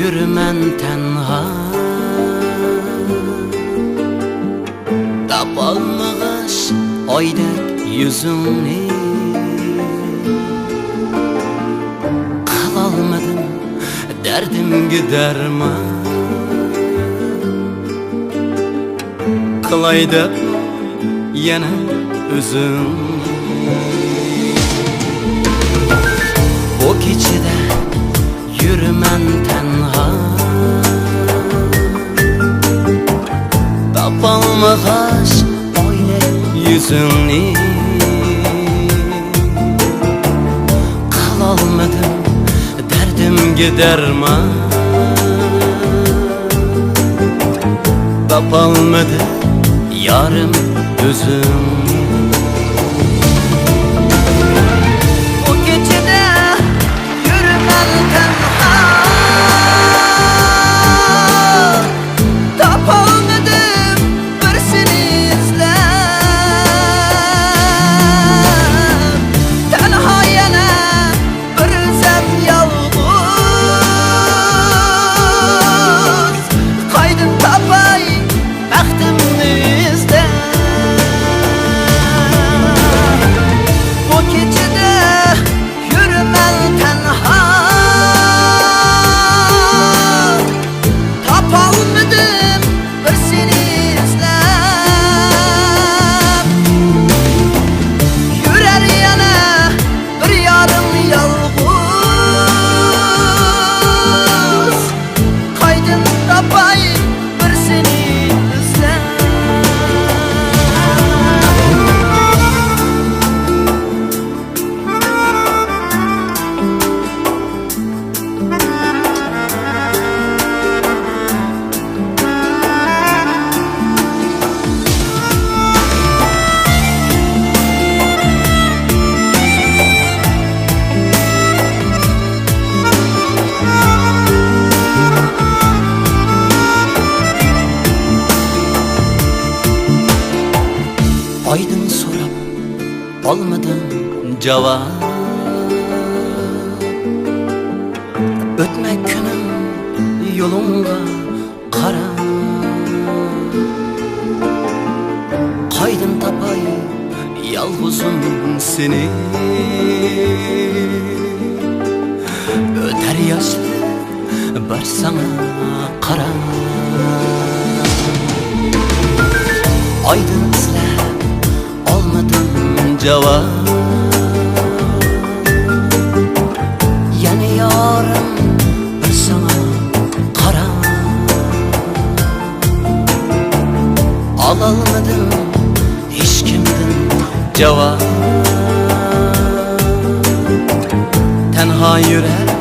yürümen tenha, tapalmağaş oydek yüzünü. Kılalmadım derdimge derman, kılay dep yana özüm. O keçide yürümen tenha, tapalmağaş oydek yüzünü. Kılalmadım derdimge derman, tapalmadı yarım özüm. O gecede yürümen tenha, tapalmadım bir seni izlep. Tenha yana bir özem yalğız, kaydın tapay bəxtimni izlep. O gecede yürümen tenha, tapalmadım bir seni izlep. Yürer yana bir yarım yalğız, kaydın tapay bir seni izlep. Aydın sorap almadım cevap, ötmek günüm yolunga kara. Kaydın tapay yalğızım seni, öter yaşlı bir sana kara. Aydın izlep almadım cevap, yani yarım bir sana kara. Alalmadım hiç kimden cevap, tenha yürer